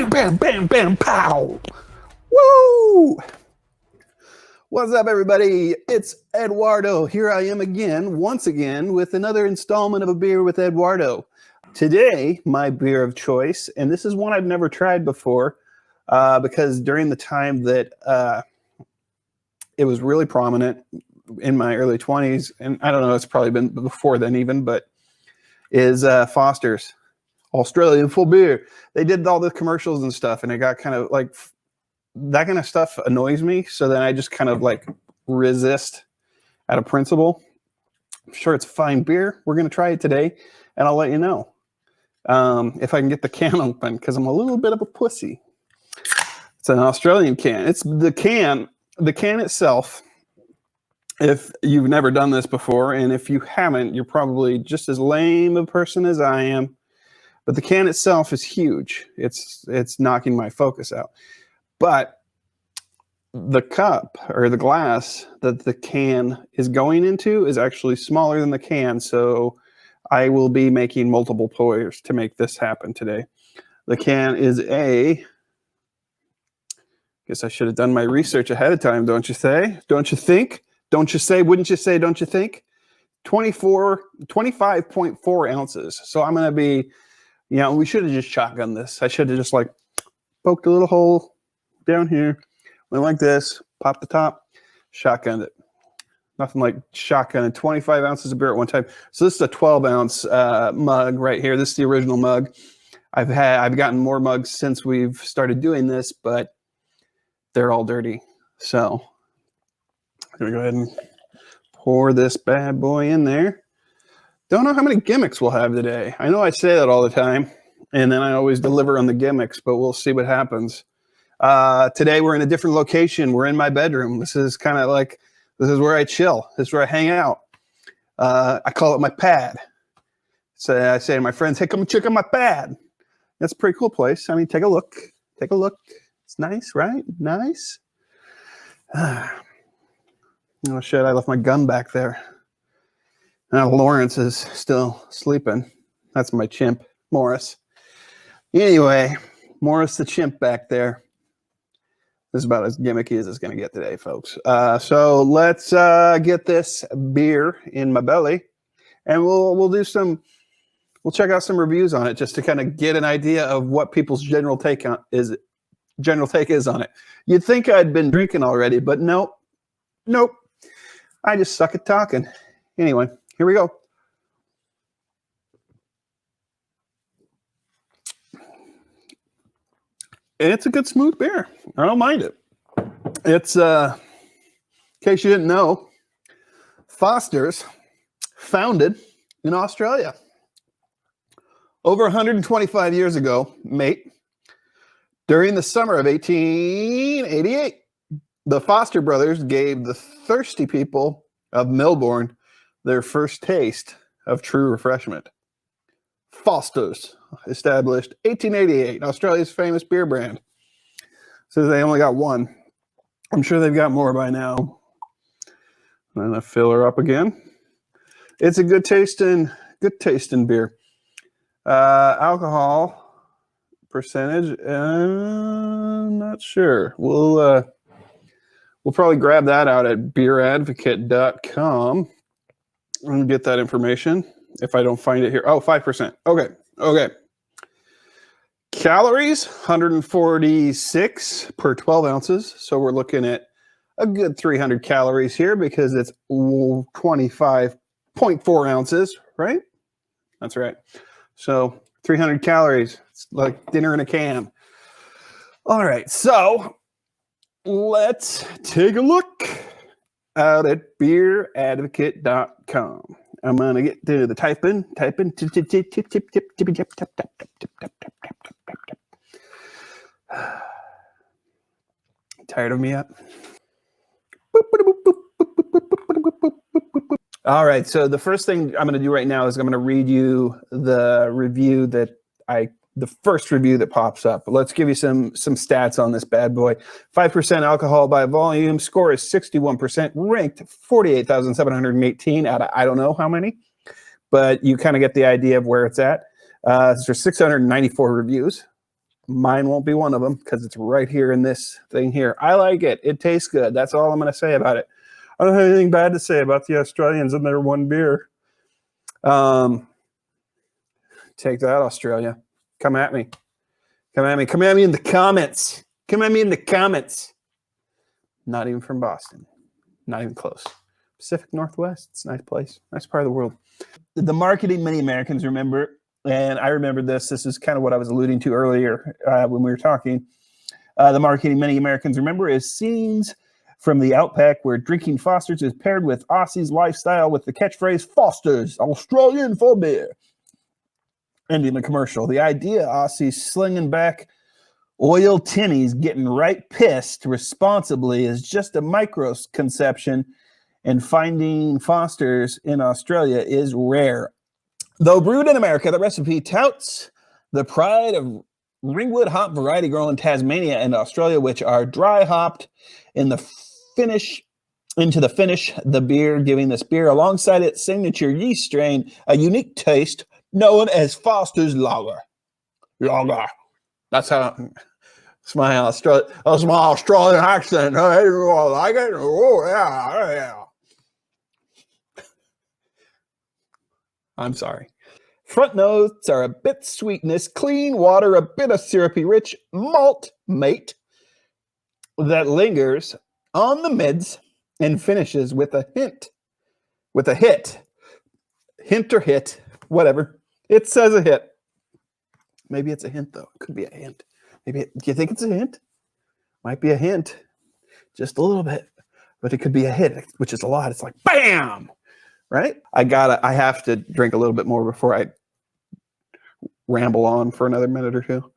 Bam, bam, bam, bam, pow. Woo! What's up, everybody? It's Edwardo. Here I am again, once again, with another installment of A Beer with Edwardo. Today, my beer of choice, and this is one I've never tried before, because during the time that it was really prominent in my early 20s, and I don't know, it's probably been before then even, but is Foster's Australian full beer. They did all the commercials and stuff, and it got kind of like, that kind of stuff annoys me. So then I just kind of like resist out of principle. I'm sure it's fine beer. We're going to try it today, and I'll let you know if I can get the can open, because I'm a little bit of a pussy. It's an Australian can. It's the can itself. If you've never done this before, and if you haven't, you're probably just as lame a person as I am. But the can itself is huge. It's knocking my focus out. But the cup or the glass that the can is going into is actually smaller than the can. So I will be making multiple pours to make this happen today. The can is guess I should have done my research ahead of time, don't you say? Don't you think? Don't you say? Wouldn't you say? Don't you think? 25.4 ounces. So I'm going to be, we should have just shotgunned this. I should have just like poked a little hole down here, went like this, popped the top, shotgunned it. Nothing like shotgunning 25 ounces of beer at one time. So this is a 12-ounce mug right here. This is the original mug. I've gotten more mugs since we've started doing this, but they're all dirty. So I'm gonna go ahead and pour this bad boy in there. Don't know how many gimmicks we'll have today. I know I say that all the time, and then I always deliver on the gimmicks, but we'll see what happens. Today we're in a different location. We're in my bedroom. This is kind of like, this is where I chill. This is where I hang out. I call it my pad. So I say to my friends, hey, come check out my pad. That's a pretty cool place. I mean, take a look. Take a look. It's nice, right? Nice. Oh, shit, I left my gun back there. Now Lawrence is still sleeping. That's my chimp, Morris. Anyway, Morris the chimp back there. This is about as gimmicky as it's going to get today, folks. So let's get this beer in my belly, and we'll check out some reviews on it just to kind of get an idea of what people's general take is on it. You'd think I'd been drinking already, but nope. I just suck at talking. Anyway, here we go. And it's a good smooth beer. I don't mind it. It's, in case you didn't know, Foster's, founded in Australia. Over 125 years ago, mate, during the summer of 1888, the Foster brothers gave the thirsty people of Melbourne their first taste of true refreshment. Foster's, established 1888, Australia's famous beer brand. Says they only got one. I'm sure they've got more by now. And I fill her up again. It's a good tasting beer. Alcohol percentage, not sure. We'll probably grab that out at beeradvocate.com and get that information if I don't find it here. Oh, 5%. Okay. Calories, 146 per 12 ounces. So we're looking at a good 300 calories here because it's 25.4 ounces, right? That's right. So 300 calories. It's like dinner in a can. All right. So let's take a look out at beeradvocate.com. I'm going to get to the typing. Tired of me yet? All right. So the first thing I'm going to do right now is I'm going to read you the review the first review that pops up. Let's give you some stats on this bad boy. 5% alcohol by volume. Score is 61%. Ranked 48,718 out of I don't know how many, but you kind of get the idea of where it's at. There's 694 reviews. Mine won't be one of them because it's right here in this thing here. I like it. It tastes good. That's all I'm going to say about it. I don't have anything bad to say about the Australians and their one beer. Take that, Australia. Come at me. Come at me. Come at me in the comments. Come at me in the comments. Not even from Boston. Not even close. Pacific Northwest. It's a nice place. Nice part of the world. The marketing many Americans remember, and I remember this. This is kind of what I was alluding to earlier when we were talking. The marketing many Americans remember is scenes from the Outback where drinking Foster's is paired with Aussie's lifestyle with the catchphrase, Foster's, Australian for beer. Ending the commercial. The idea, Aussie slinging back oil tinnies, getting right pissed responsibly is just a microconception, and finding Foster's in Australia is rare. Though brewed in America, the recipe touts the pride of Ringwood hop variety grown in Tasmania and Australia, which are dry hopped into the finish, the beer, giving this beer alongside its signature yeast strain a unique taste known as Foster's Lager. Lager. That's how it's my Australian accent. Hey, you all like it? Oh, yeah. I'm sorry. Front notes are a bit sweetness, clean water, a bit of syrupy, rich malt mate that lingers on the mids and finishes with a hint. With a hit. Hint or hit. Whatever. It says a hit. Maybe it's a hint, though. It could be a hint. Do you think it's a hint? Might be a hint. Just a little bit. But it could be a hit, which is a lot. It's like, bam! Right? I have to drink a little bit more before I ramble on for another minute or two.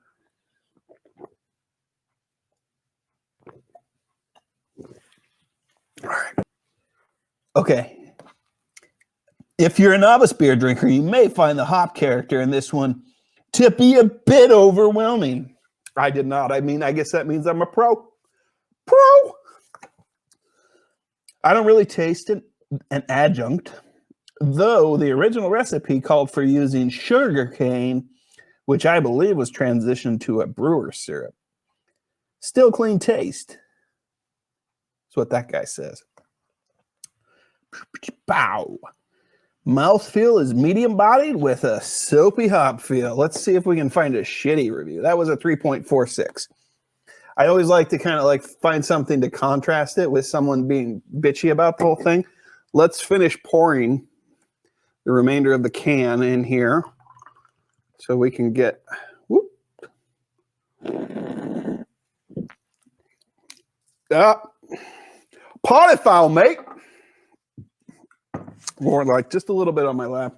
All right. Okay. If you're a novice beer drinker, you may find the hop character in this one to be a bit overwhelming. I did not. I guess that means I'm a pro. I don't really taste it, an adjunct, though the original recipe called for using sugar cane, which I believe was transitioned to a brewer's syrup. Still clean taste. That's what that guy says. Pow. Mouthfeel is medium bodied with a soapy hop feel. Let's see if we can find a shitty review. That was a 3.46. I always like to kind of like find something to contrast it with someone being bitchy about the whole thing. Let's finish pouring the remainder of the can in here so we can get potty foul, mate. More like just a little bit on my lap.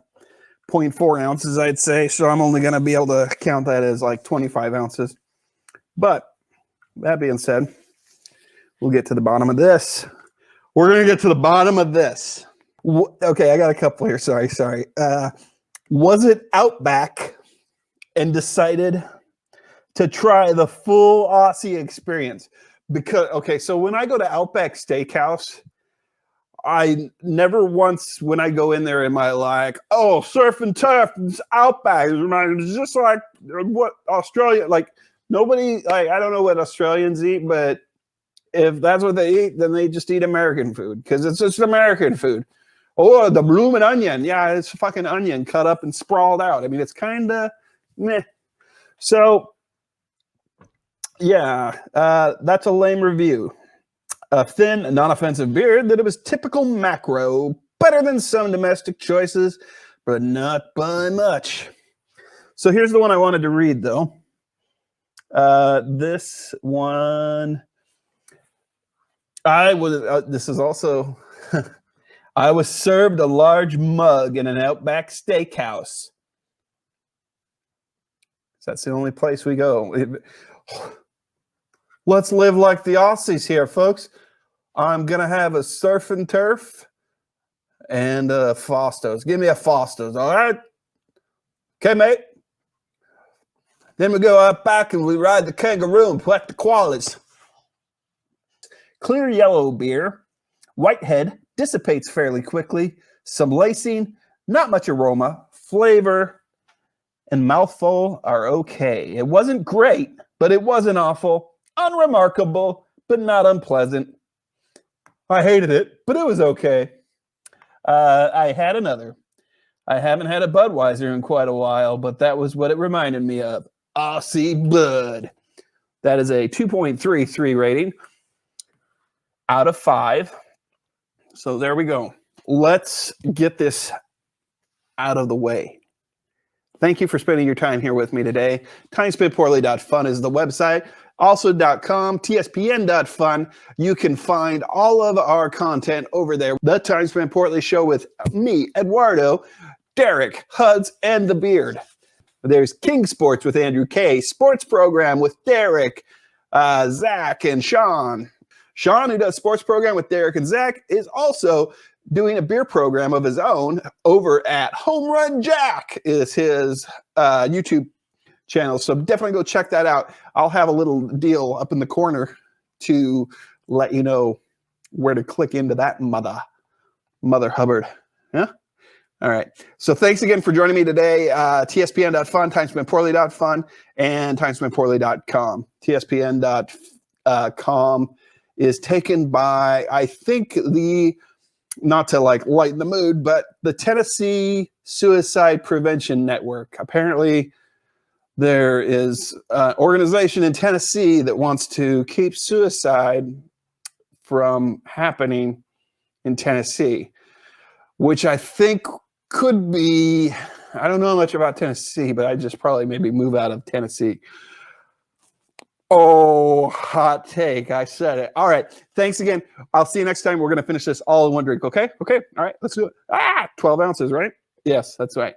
0.4 ounces, I'd say. So I'm only going to be able to count that as like 25 ounces. But that being said, we'll get to the bottom of this. We're going to get to the bottom of this. Okay, I got a couple here. Sorry. Was it Outback and decided to try the full Aussie experience? Because, okay, so when I go to Outback Steakhouse, I never once, when I go in there, am I like, oh, surf and turf, it's Outback. It's just like what Australia, like nobody, like, I don't know what Australians eat, but if that's what they eat, then they just eat American food because it's just American food. Oh, the blooming onion. Yeah, it's a fucking onion cut up and sprawled out. I mean, it's kind of meh. So, yeah, that's a lame review. A thin, non-offensive beer that it was typical macro, better than some domestic choices, but not by much. So here's the one I wanted to read, though. This one, this is also, I was served a large mug in an Outback Steakhouse. That's the only place we go. Let's live like the Aussies here, folks. I'm going to have a surf and turf and Foster's. Give me a Foster's, all right? Okay, mate. Then we go out back and we ride the Kangaroo and collect the Koalees. Clear yellow beer. White head. Dissipates fairly quickly. Some lacing. Not much aroma. Flavor. and mouthful are okay. It wasn't great, but it wasn't awful. Unremarkable, but not unpleasant. I hated it, but it was okay. I had another. I haven't had a Budweiser in quite a while, but that was what it reminded me of. Aussie Bud. That is a 2.33 rating out of 5. So there we go. Let's get this out of the way. Thank you for spending your time here with me today. Timespentpoorly.fun is the website. Also.com, TSPN.fun. You can find all of our content over there. The Time Spent Poorly show with me, Edwardo, Derek, Huds, and the Beard. There's King Sports with Andrew K, Sports Program with Derek, Zach, and Sean. Sean, who does Sports Program with Derek and Zach, is also doing a beer program of his own over at Home Run Jack is his YouTube channel. So definitely go check that out. I'll have a little deal up in the corner to let you know where to click into that mother Hubbard. Yeah. All right. So thanks again for joining me today. TSPN.fun, timespentpoorly.fun, and timespentpoorly.com. TSPN.com is taken by, I think, not to like lighten the mood, but the Tennessee Suicide Prevention Network. Apparently, there is an organization in Tennessee that wants to keep suicide from happening in Tennessee, which I think could be, I don't know much about Tennessee, but I just probably maybe move out of Tennessee. Oh, hot take. I said it. All right. Thanks again. I'll see you next time. We're going to finish this all in one drink. Okay? Okay. All right. Let's do it. 12 ounces, right? Yes, that's right.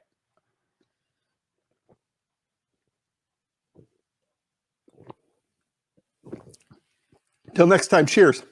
Till next time. Cheers.